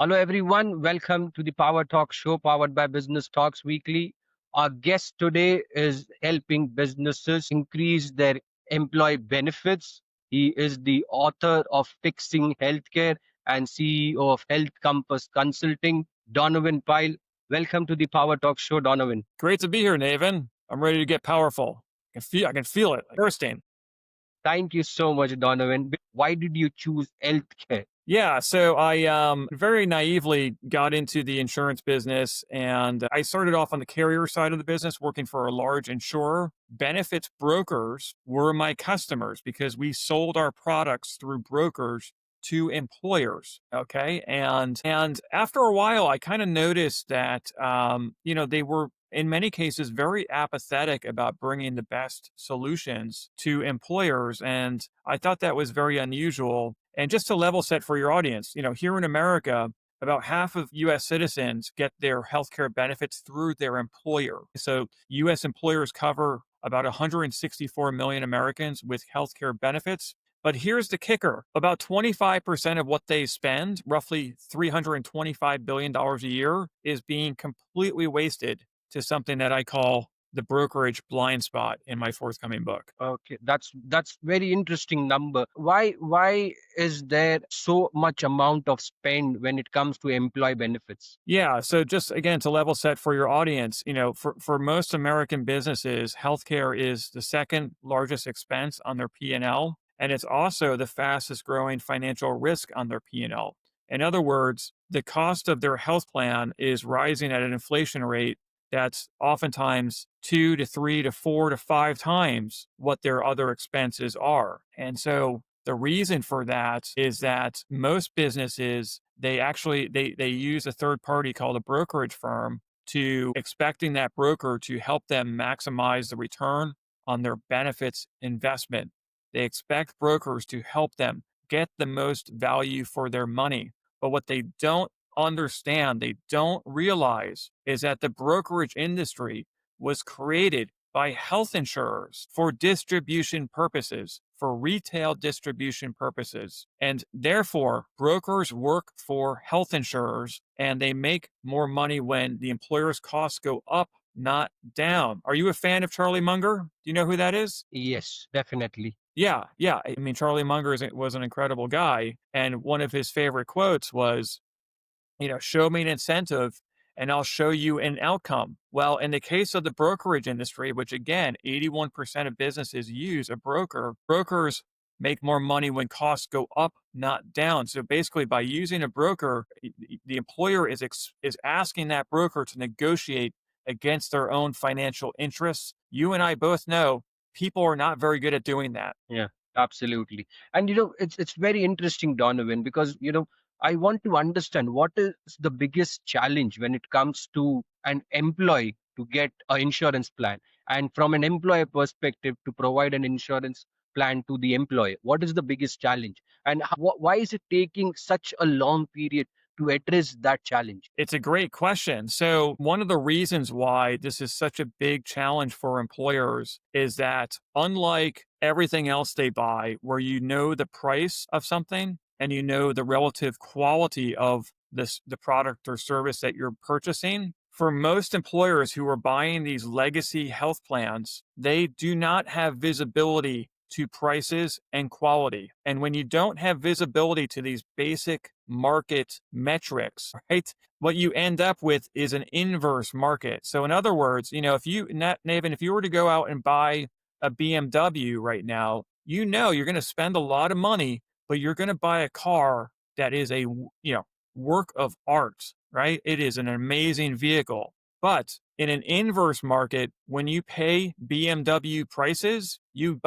Hello, everyone. Welcome to the PowerTalk Show powered by Business Talks Weekly. Our guest today is helping businesses increase their employee benefits. He is the author of Fixing Healthcare and CEO of Health Compass Consulting, Donovan Pyle. Welcome to the PowerTalk Show, Donovan. Great to be here, Navin. I'm ready to get powerful. I can feel it bursting. Thank you so much, Donovan. Why did you choose healthcare? Yeah, so I very naively got into the insurance business, and I started off on the carrier side of the business, working for a large insurer. Benefits brokers were my customers because we sold our products through brokers to employers. Okay, and after a while, I kind of noticed that they were in many cases very apathetic about bringing the best solutions to employers, and I thought that was very unusual. And just to level set for your audience, here in America, about half of US citizens get their healthcare benefits through their employer. So US employers cover about 164 million Americans with healthcare benefits. But here's the kicker: about 25% of what they spend, roughly $325 billion a year, is being completely wasted to something that I call the brokerage blind spot in my forthcoming book. Okay, that's very interesting number. Why is there so much amount of spend when it comes to employee benefits? Yeah. So just again, to level set for your audience, for most American businesses, healthcare is the second largest expense on their P&L, and it's also the fastest growing financial risk on their P&L. In other words, the cost of their health plan is rising at an inflation rate that's oftentimes 2 to 3 to 4 to 5 times what their other expenses are. And so the reason for that is that most businesses, they use a third party called a brokerage firm, to expecting that broker to help them maximize the return on their benefits investment. They expect brokers to help them get the most value for their money. But what they don't understand, they don't realize, is that the brokerage industry was created by health insurers for distribution purposes, for retail distribution purposes. And therefore, brokers work for health insurers, and they make more money when the employer's costs go up, not down. Are you a fan of Charlie Munger? Do you know who that is? Yes, definitely. Yeah. I mean, Charlie Munger was an incredible guy. And one of his favorite quotes was, show me an incentive and I'll show you an outcome. Well, in the case of the brokerage industry, which again, 81% of businesses use a broker, brokers make more money when costs go up, not down. So basically, by using a broker, the employer is asking that broker to negotiate against their own financial interests. You and I both know people are not very good at doing that. Yeah, absolutely. And it's very interesting, Donovan, because I want to understand what is the biggest challenge when it comes to an employee to get an insurance plan, and from an employer perspective to provide an insurance plan to the employer. What is the biggest challenge, and why is it taking such a long period to address that challenge? It's a great question. So, one of the reasons why this is such a big challenge for employers is that, unlike everything else they buy, where you know the price of something and you know the relative quality of the product or service that you're purchasing, for most employers who are buying these legacy health plans, they do not have visibility to prices and quality. And when you don't have visibility to these basic market metrics, right, what you end up with is an inverse market. So in other words, Navin, if you were to go out and buy a BMW right now, you're going to spend a lot of money, but you're going to buy a car that is a work of art, right? It is an amazing vehicle. But in an inverse market, when you pay BMW prices, you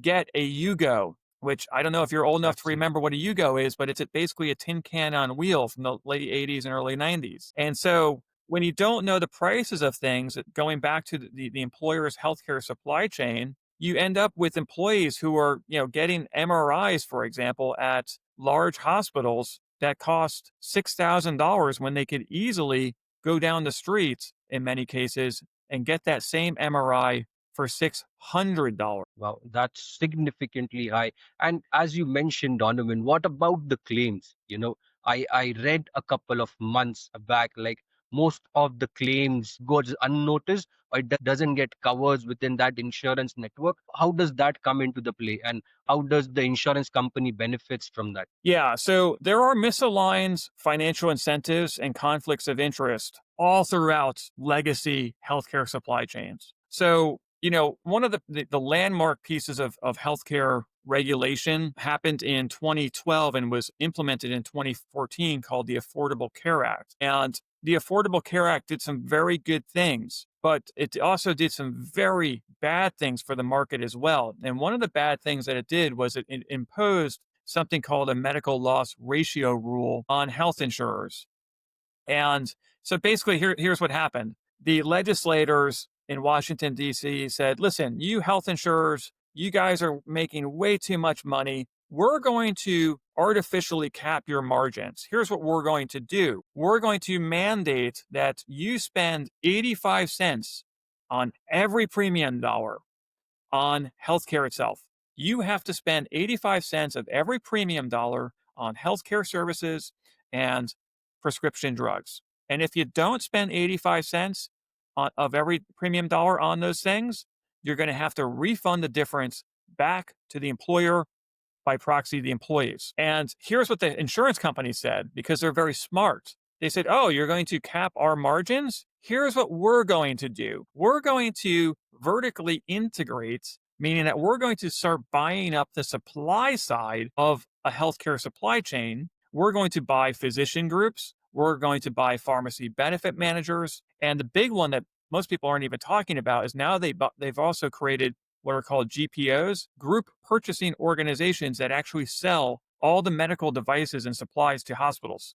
get a Yugo, which I don't know if you're old enough to remember what a Yugo is, but it's basically a tin can on wheel from the late 80s and early 90s. And so when you don't know the prices of things, going back to the employer's healthcare supply chain, you end up with employees who are, getting MRIs, for example, at large hospitals that cost $6,000 when they could easily go down the streets in many cases and get that same MRI for $600. Wow, that's significantly high. And as you mentioned, Donovan, what about the claims? I read a couple of months back, like most of the claims goes unnoticed, or it doesn't get covers within that insurance network. How does that come into the play, and how does the insurance company benefits from that? Yeah, so there are misaligned financial incentives and conflicts of interest all throughout legacy healthcare supply chains. So, one of the landmark pieces of healthcare regulation happened in 2012 and was implemented in 2014 called the Affordable Care Act. And the Affordable Care Act did some very good things, but it also did some very bad things for the market as well. And one of the bad things that it did was it imposed something called a medical loss ratio rule on health insurers. And so basically, here's what happened. The legislators in Washington, D.C. said, listen, you health insurers, you guys are making way too much money. We're going to artificially cap your margins. Here's what we're going to do. We're going to mandate that you spend 85 cents on every premium dollar on healthcare itself. You have to spend 85 cents of every premium dollar on healthcare services and prescription drugs. And if you don't spend 85 cents of every premium dollar on those things, you're going to have to refund the difference back to the employer, by proxy, the employees. And here's what the insurance company said, because they're very smart. They said, oh, you're going to cap our margins? Here's what we're going to do. We're going to vertically integrate, meaning that we're going to start buying up the supply side of a healthcare supply chain. We're going to buy physician groups. We're going to buy pharmacy benefit managers. And the big one that most people aren't even talking about is now they've also created what are called GPOs, group purchasing organizations that actually sell all the medical devices and supplies to hospitals.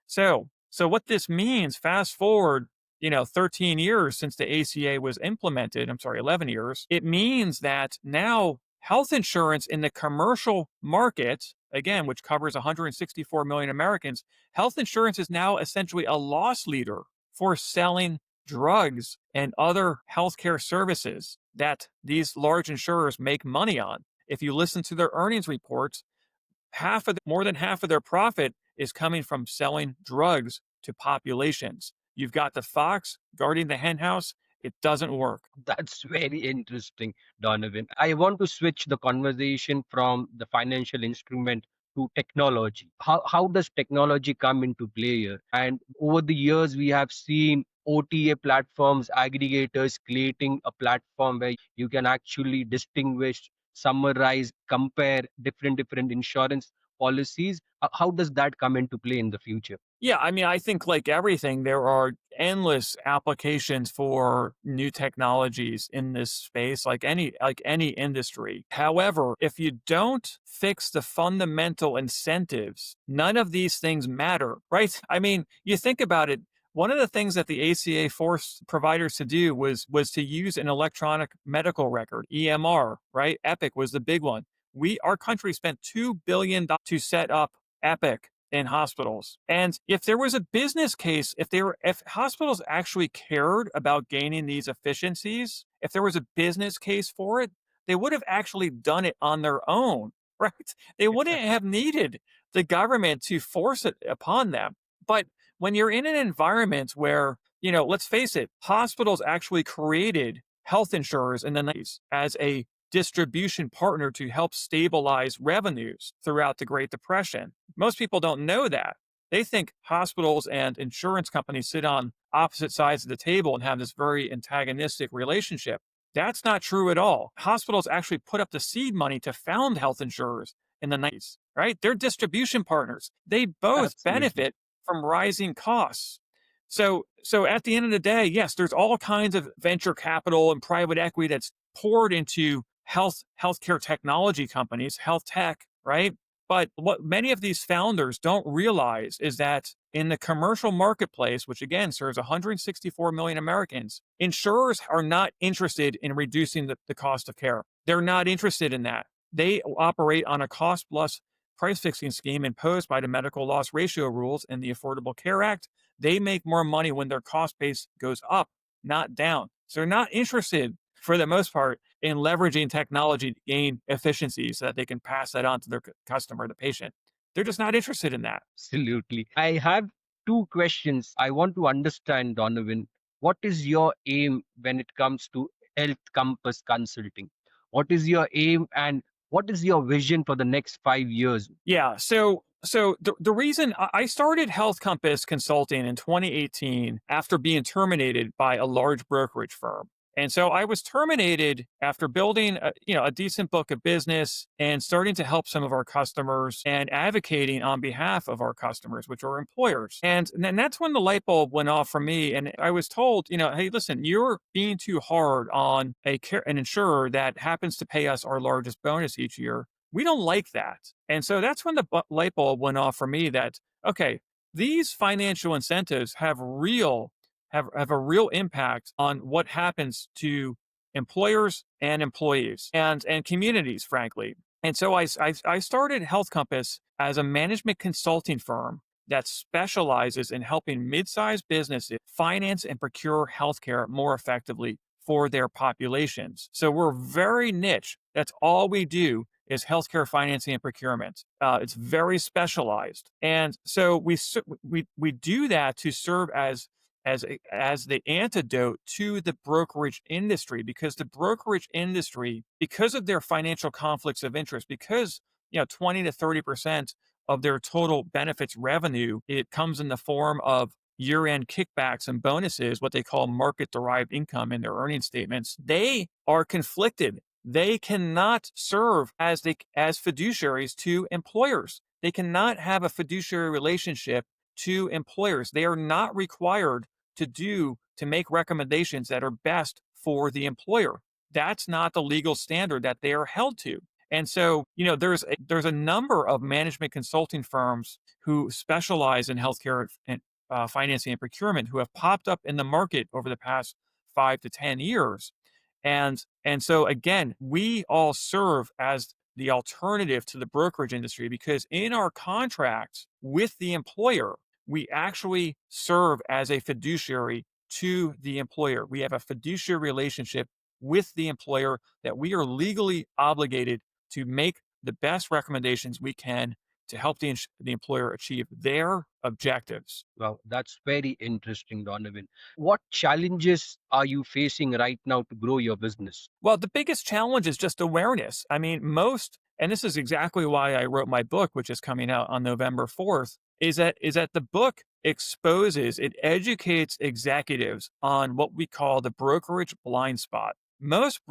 So what this means, fast forward, 13 years since the ACA was implemented, 11 years, it means that now health insurance in the commercial market, again, which covers 164 million Americans, health insurance is now essentially a loss leader for selling drugs and other healthcare services that these large insurers make money on. If you listen to their earnings reports, more than half of their profit is coming from selling drugs to populations. You've got the fox guarding the henhouse. It doesn't work. That's very interesting, Donovan. I want to switch the conversation from the financial instrument to technology. How does technology come into play here? And over the years, we have seen OTA platforms, aggregators creating a platform where you can actually distinguish, summarize, compare different insurance policies. How does that come into play in the future? Yeah, I think like everything, there are endless applications for new technologies in this space, like any industry. However, if you don't fix the fundamental incentives, none of these things matter, right? You think about it. One of the things that the ACA forced providers to do was to use an electronic medical record, EMR, right? Epic was the big one. Our country spent $2 billion to set up Epic in hospitals. And if there was a business case, if hospitals actually cared about gaining these efficiencies, if there was a business case for it, they would have actually done it on their own, right? They wouldn't have needed the government to force it upon them. But when you're in an environment where, let's face it, hospitals actually created health insurers in the 90s as a distribution partner to help stabilize revenues throughout the Great Depression. Most people don't know that. They think hospitals and insurance companies sit on opposite sides of the table and have this very antagonistic relationship. That's not true at all. Hospitals actually put up the seed money to found health insurers in the 90s, right? They're distribution partners. They both Absolutely. benefit from rising costs. So at the end of the day, yes, there's all kinds of venture capital and private equity that's poured into healthcare technology companies, health tech, right? But what many of these founders don't realize is that in the commercial marketplace, which again serves 164 million Americans, insurers are not interested in reducing the cost of care. They're not interested in that. They operate on a cost plus price fixing scheme imposed by the medical loss ratio rules and the Affordable Care Act. They make more money when their cost base goes up, not down. So they're not interested, for the most part, in leveraging technology to gain efficiencies so that they can pass that on to their customer, the patient. They're just not interested in that. Absolutely. I have two questions. I want to understand, Donovan, what is your aim when it comes to Health Compass Consulting? What is your aim and what is your vision for the next 5 years? Yeah. So the reason I started Health Compass Consulting in 2018 after being terminated by a large brokerage firm. And so I was terminated after building a decent book of business and starting to help some of our customers and advocating on behalf of our customers, which are employers. And then that's when the light bulb went off for me. And I was told, hey, listen, you're being too hard on an insurer that happens to pay us our largest bonus each year. We don't like that. And so that's when the light bulb went off for me that, okay, these financial incentives have a real impact on what happens to employers and employees and communities, frankly. And so I started Health Compass as a management consulting firm that specializes in helping mid-sized businesses finance and procure healthcare more effectively for their populations. So we're very niche. That's all we do is healthcare financing and procurement. It's very specialized, and so we do that to serve as the antidote to the brokerage industry, because the brokerage industry, because of their financial conflicts of interest, because 20 to 30% of their total benefits revenue, it comes in the form of year-end kickbacks and bonuses, what they call market derived income in their earnings statements. They are conflicted. They cannot serve as fiduciaries to employers. They cannot have a fiduciary relationship to employers. They are not required to make recommendations that are best for the employer. That's not the legal standard that they are held to. And so, there's a number of management consulting firms who specialize in healthcare and financing and procurement who have popped up in the market over the past 5 to 10 years. And so again, we all serve as the alternative to the brokerage industry, because in our contracts with the employer, we actually serve as a fiduciary to the employer. We have a fiduciary relationship with the employer that we are legally obligated to make the best recommendations we can to help the employer achieve their objectives. Well, that's very interesting, Donovan. What challenges are you facing right now to grow your business? Well, the biggest challenge is just awareness. I mean, and this is exactly why I wrote my book, which is coming out on November 4th, is that the book it educates executives on what we call the brokerage blind spot. Most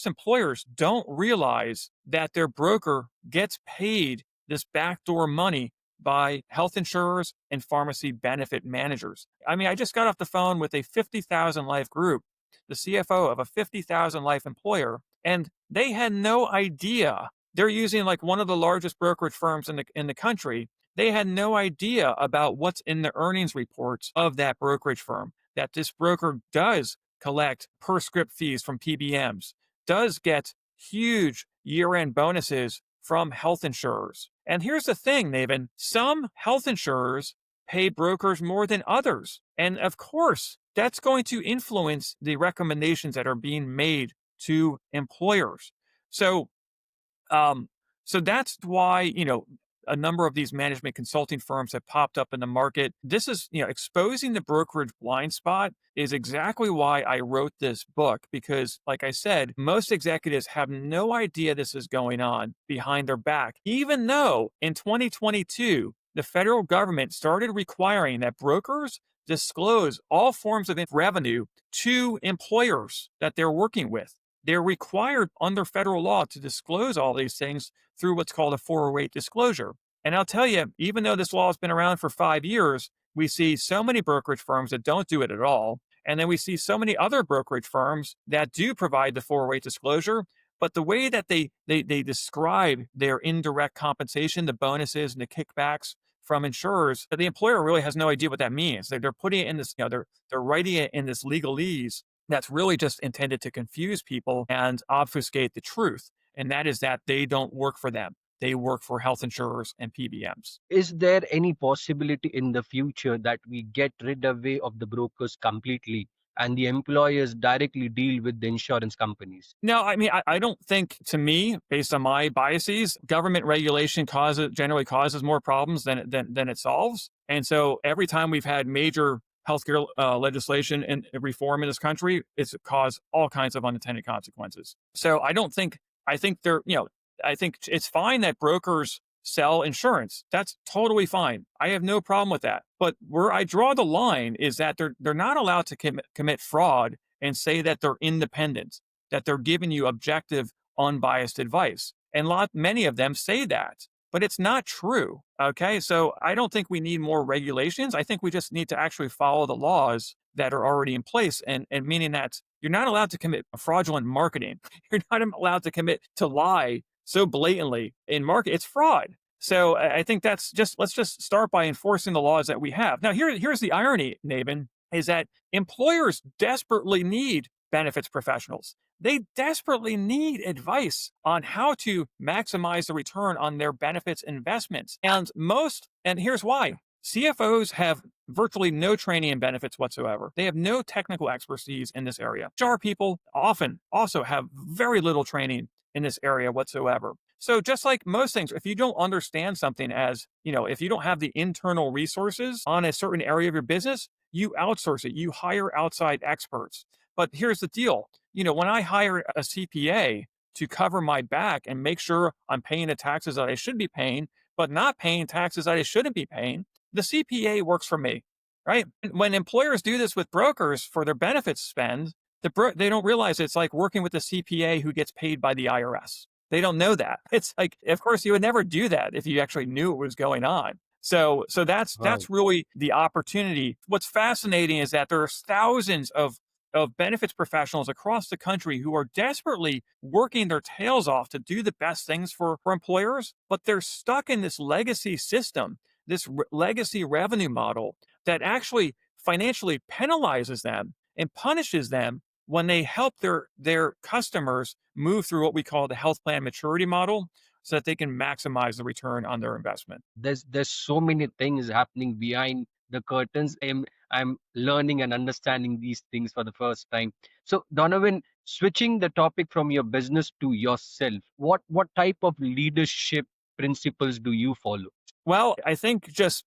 employers don't realize that their broker gets paid this backdoor money by health insurers and pharmacy benefit managers. I mean, I just got off the phone with a 50,000 life group, the CFO of a 50,000 life employer, and they had no idea. They're using like one of the largest brokerage firms in the country. They had no idea about what's in the earnings reports of that brokerage firm, that this broker does collect per script fees from PBMs, does get huge year-end bonuses from health insurers. And here's the thing, Navin, some health insurers pay brokers more than others. And of course, that's going to influence the recommendations that are being made to employers. So, um, so that's why, a number of these management consulting firms have popped up in the market. This is, exposing the brokerage blind spot is exactly why I wrote this book, because like I said, most executives have no idea this is going on behind their back, even though in 2022, the federal government started requiring that brokers disclose all forms of revenue to employers that they're working with. They're required under federal law to disclose all these things through what's called a 408 disclosure. And I'll tell you, even though this law has been around for 5 years, we see so many brokerage firms that don't do it at all. And then we see so many other brokerage firms that do provide the 408 disclosure. But the way that they describe their indirect compensation, the bonuses and the kickbacks from insurers, that the employer really has no idea what that means. They're putting it in this, they're writing it in this legalese that's really just intended to confuse people and obfuscate the truth. And that is that they don't work for them. They work for health insurers and PBMs. Is there any possibility in the future that we get rid away of the brokers completely and the employers directly deal with the insurance companies? No, I mean, I don't think, to me, based on my biases, government regulation generally causes more problems than it solves. And so every time we've had major healthcare legislation and reform in this country, it's caused all kinds of unintended consequences. So I don't think I think they're I think it's fine that brokers sell insurance. That's totally fine. I have no problem with that. But where I draw the line is that they're not allowed to commit fraud and say that they're independent, that they're giving you objective, unbiased advice. And many of them say that, but it's not true. Okay. So I don't think we need more regulations. I think we just need to actually follow the laws that are already in place, and meaning that you're not allowed to commit fraudulent marketing. You're not allowed to commit to lie so blatantly in market. It's fraud. So I think let's just start by enforcing the laws that we have. Now, here's the irony, Navin, is that employers desperately need benefits professionals. They desperately need advice on how to maximize the return on their benefits investments. And here's why. CFOs have virtually no training in benefits whatsoever. They have no technical expertise in this area. HR people often also have very little training in this area whatsoever. So just like most things, if you don't understand something, if you don't have the internal resources on a certain area of your business, you outsource it, you hire outside experts. But here's the deal. When I hire a CPA to cover my back and make sure I'm paying the taxes that I should be paying, but not paying taxes that I shouldn't be paying, the CPA works for me, right? When employers do this with brokers for their benefits spend, they don't realize it's like working with a CPA who gets paid by the IRS. They don't know that. It's like, of course, you would never do that if you actually knew what was going on. So Right. that's really the opportunity. What's fascinating is that there are thousands of benefits professionals across the country who are desperately working their tails off to do the best things for employers, but they're stuck in this legacy system, this legacy revenue model that actually financially penalizes them and punishes them when they help their customers move through what we call the health plan maturity model so that they can maximize the return on their investment. There's so many things happening behind the curtains. I'm learning and understanding these things for the first time. So Donovan, switching the topic from your business to yourself, what type of leadership principles do you follow? Well, I think just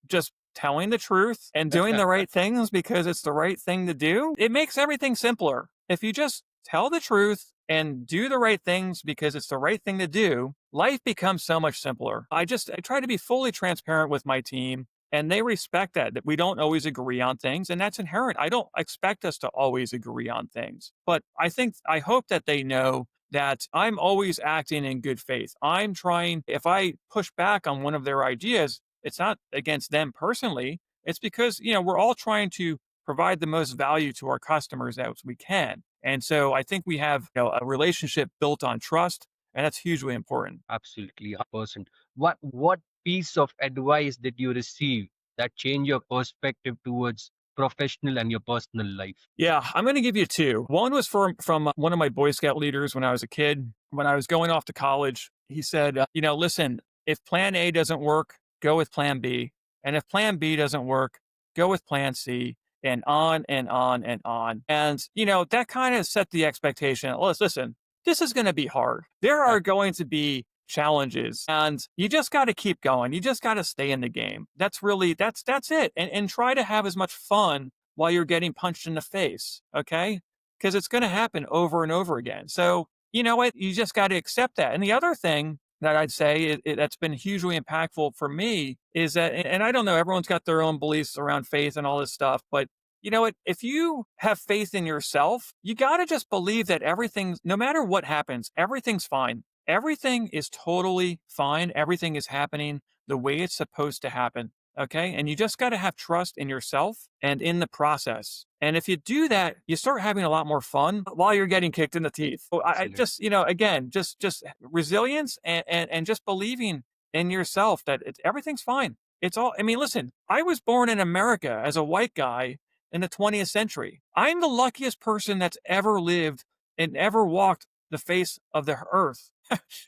telling the truth and doing the right things because it's the right thing to do, it makes everything simpler. If you just tell the truth and do the right things because it's the right thing to do, life becomes so much simpler. I try to be fully transparent with my team, and they respect that we don't always agree on things, and that's inherent. I don't expect us to always agree on things, but I hope that they know that I'm always acting in good faith. I'm trying, if I push back on one of their ideas, it's not against them personally. It's because, we're all trying to provide the most value to our customers as we can. And so I think we have, a relationship built on trust, and that's hugely important. Absolutely, 100%. What piece of advice did you receive that changed your perspective towards professional and your personal life? Yeah, I'm going to give you two. One was from one of my Boy Scout leaders when I was a kid. When I was going off to college, he said, listen, if plan A doesn't work, go with plan B. And if plan B doesn't work, go with plan C, and on and on and on. And, that kind of set the expectation. Listen, this is going to be hard. There are going to be challenges, and you just got to keep going. You just got to stay in the game. That's it. And try to have as much fun while you're getting punched in the face. Okay. Because it's going to happen over and over again. So, you know what? You just got to accept that. And the other thing that I'd say that's been hugely impactful for me is that, and I don't know, everyone's got their own beliefs around faith and all this stuff, but you know what? If you have faith in yourself, you got to just believe that everything, no matter what happens, everything's fine. Everything is totally fine. Everything is happening the way it's supposed to happen. Okay. And you just got to have trust in yourself and in the process. And if you do that, you start having a lot more fun while you're getting kicked in the teeth. So I Excellent. just, again, just resilience and just believing in yourself that everything's fine. It's all, I mean, listen, I was born in America as a white guy in the 20th century. I'm the luckiest person that's ever lived and ever walked the face of the earth.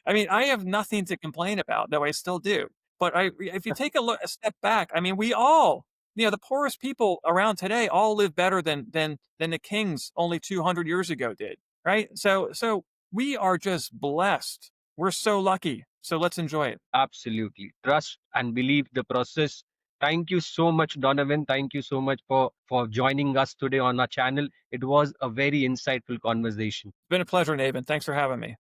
I mean, I have nothing to complain about, though I still do. But if you take a step back, I mean, we all, The poorest people around today all live better than the kings only 200 years ago did, right? So we are just blessed. We're so lucky. So let's enjoy it. Absolutely. Trust and believe the process. Thank you so much, Donovan. Thank you so much for joining us today on our channel. It was a very insightful conversation. It's been a pleasure, Navin. Thanks for having me.